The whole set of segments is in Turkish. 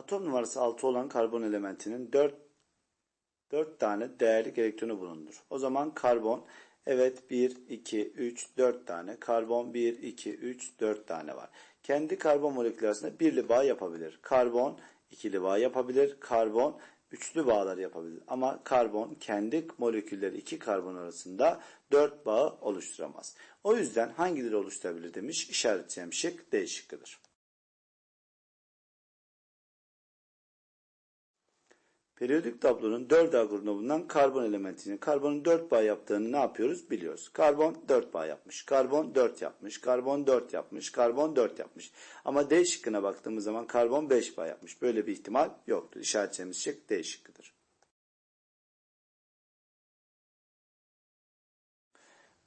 Atom numarası 6 olan karbon elementinin 4 tane değerlik elektronu bulunur. O zaman karbon, evet 1, 2, 3, 4 tane. Karbon 1, 2, 3, 4 tane var. Kendi karbon molekülü arasında birli bağ yapabilir. Karbon ikili bağ yapabilir. Karbon üçlü bağlar yapabilir. Ama karbon kendi molekülleri 2 karbon arasında 4 bağı oluşturamaz. O yüzden hangileri oluşturabilir demiş. İşaretleyeceğim şık D şıkkıdır. Periyodik tablonun 4A grubunda bulunan karbon elementinin karbonun 4 bağ yaptığını ne yapıyoruz? Biliyoruz. Karbon 4 bağ yapmış. Karbon 4 yapmış. Karbon 4 yapmış. Karbon 4 yapmış. Ama D şıkkına baktığımız zaman karbon 5 bağ yapmış. Böyle bir ihtimal yoktur. İşaretleyeceğimiz şık D şıkkıdır.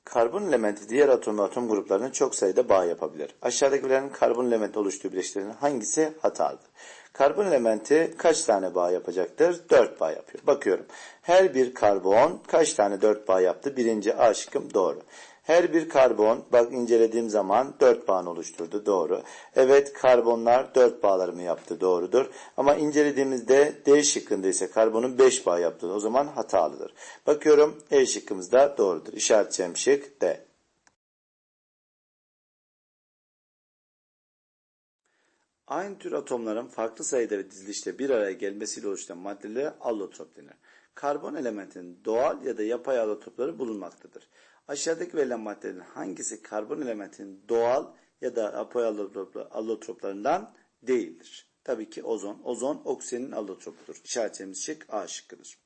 Karbon elementi diğer atom ve atom gruplarına çok sayıda bağ yapabilir. Aşağıdakilerin karbon elementi oluştuğu bileşiklerin hangisi hatalıdır? Karbon elementi kaç tane bağ yapacaktır? 4 bağ yapıyor. Bakıyorum. Her bir karbon kaç tane 4 bağ yaptı? Birinci A şıkkım doğru. Her bir karbon, bak incelediğim zaman 4 bağını oluşturdu. Doğru. Evet, karbonlar 4 bağlarını yaptı. Doğrudur. Ama incelediğimizde D şıkkında ise karbonun 5 bağ yaptığı, o zaman hatalıdır. Bakıyorum, E şıkkımız da doğrudur. İşaretleyeceğim şık D. Aynı tür atomların farklı sayıda ve dizilişte bir araya gelmesiyle oluşan maddelere allotop denir. Karbon elementinin doğal ya da yapay allotopları bulunmaktadır. Aşağıdaki verilen maddelerin hangisi karbon elementinin doğal ya da yapay allotroplarından değildir? Tabii ki ozon. Ozon oksijenin allotropudur. İşaretimiz şık A şıkkıdır.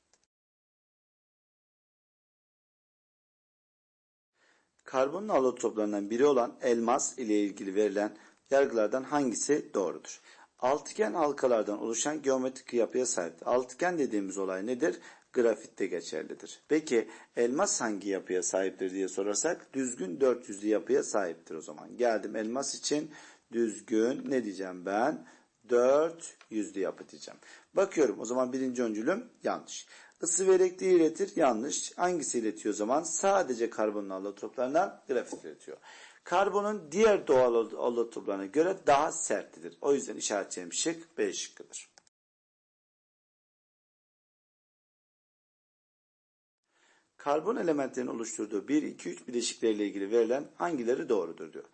Karbonun allotroplarından biri olan elmas ile ilgili verilen yargılardan hangisi doğrudur? Altıgen halkalardan oluşan geometrik yapıya sahiptir. Altıgen dediğimiz olay nedir? Grafitte geçerlidir. Peki elmas hangi yapıya sahiptir diye sorarsak düzgün 400'lü yapıya sahiptir o zaman. Geldim elmas için düzgün ne diyeceğim ben? 400'lü yapı diyeceğim. Bakıyorum o zaman birinci öncülüm yanlış. Isı ve elektriği iletir yanlış. Hangisi iletiyor o zaman? Sadece karbonun allotroplarından grafit iletiyor. Karbonun diğer doğal allotroplarına göre daha serttir. O yüzden işaretleyeceğim şık B şıkkıdır. Karbon elementlerinin oluşturduğu 1, 2, 3 bileşikleriyle ilgili verilen hangileri doğrudur diyor.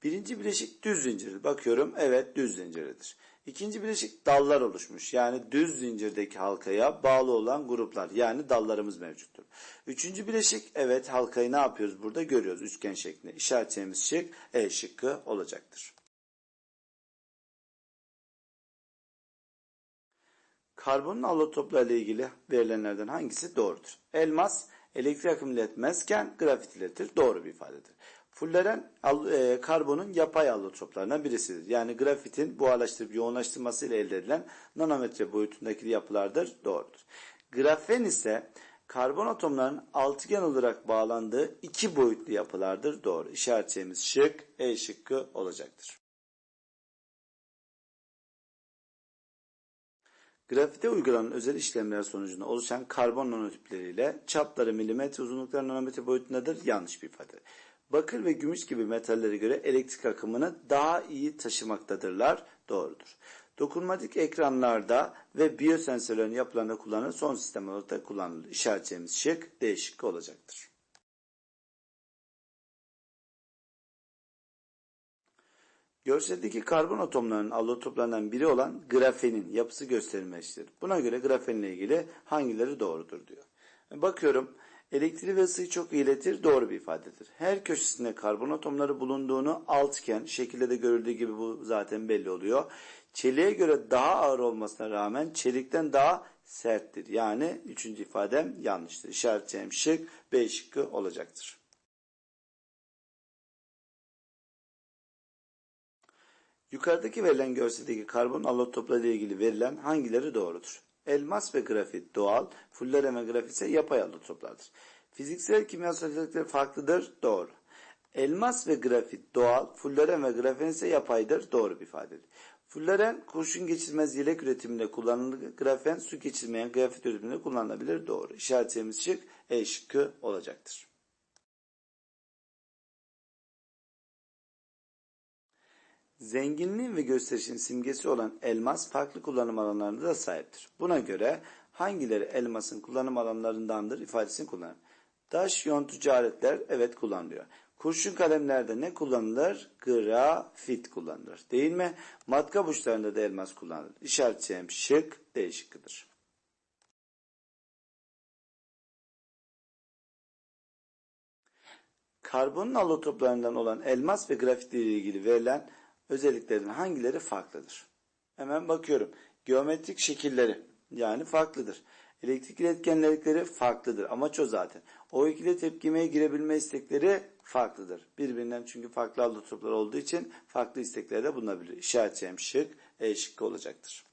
Birinci bileşik düz zincirdir. Bakıyorum evet düz zincirdir. İkinci bileşik dallar oluşmuş. Yani düz zincirdeki halkaya bağlı olan gruplar yani dallarımız mevcuttur. Üçüncü bileşik evet halkayı ne yapıyoruz burada görüyoruz üçgen şeklinde. İşaretleyeceğimiz şık E şıkkı olacaktır. Karbonun allotroplarıyla ilgili verilenlerden hangisi doğrudur? Elmas elektrik akımı iletmezken grafit iletir. Doğru bir ifadedir. Fulleren karbonun yapay allotroplarından birisidir. Yani grafitin buharlaştırıp yoğunlaştırması ile elde edilen nanometre boyutundaki yapılardır. Doğrudur. Grafen ise karbon atomlarının altıgen olarak bağlandığı iki boyutlu yapılardır. Doğru. İşaretleyeceğimiz şık E şıkkı olacaktır. Grafite uygulanan özel işlemler sonucunda oluşan karbon nanotipleriyle çapları milimetre, uzunlukları nanometre boyutundadır. Yanlış bir ifade. Bakır ve gümüş gibi metallere göre elektrik akımını daha iyi taşımaktadırlar. Doğrudur. Dokunmatik ekranlarda ve biyosensörlerin yapılarında kullanılır. Son sistem olarak da kullanılır. İşaretleyeceğimiz şık D şıkkı olacaktır. Görseldeki karbon atomlarının allotroplarından biri olan grafenin yapısı gösterilmektedir. Buna göre grafenle ilgili hangileri doğrudur diyor. Bakıyorum elektriği ve ısıyı çok iyi iletir doğru bir ifadedir. Her köşesinde karbon atomları bulunduğunu altıgen şekilde de görüldüğü gibi bu zaten belli oluyor. Çeliğe göre daha ağır olmasına rağmen çelikten daha serttir. Yani üçüncü ifadem yanlıştır. İşaretleyeceğim şık B şıkkı olacaktır. Yukarıdaki verilen görseldeki karbon allotopları ile ilgili verilen hangileri doğrudur? Elmas ve grafit doğal, fulleren ve grafit ise yapay allotoplardır. Fiziksel kimyasal özellikleri farklıdır. Doğru. Elmas ve grafit doğal, fulleren ve grafit ise yapaydır. Doğru bir ifadedir. Fulleren kurşun geçirmez yelek üretiminde kullanılır. Grafen su geçirmeyen grafit üretiminde kullanılabilir. Doğru. İşaretleyeceğimiz şık E şıkkı olacaktır. Zenginliğin ve gösterişin simgesi olan elmas farklı kullanım alanlarına da sahiptir. Buna göre hangileri elmasın kullanım alanlarındandır ifadesini kullanır. Taş yontucu aletler evet kullanılıyor. Kurşun kalemlerde ne kullanılır? Grafit kullanılır. Değil mi? Matkap uçlarında da elmas kullanılır. İşaretleyeceğim şık D şıkkıdır. Karbonun alotroplarından olan elmas ve grafit ile ilgili verilen özelliklerin hangileri farklıdır? Hemen bakıyorum. Geometrik şekilleri yani farklıdır. Elektrik iletkenlikleri farklıdır. Amaç o zaten. O ikili tepkimeye girebilme istekleri farklıdır. Birbirinden çünkü farklı alotroplar olduğu için farklı isteklerde bulunabilir. İşaretleyeceğim şık E şıkkı olacaktır.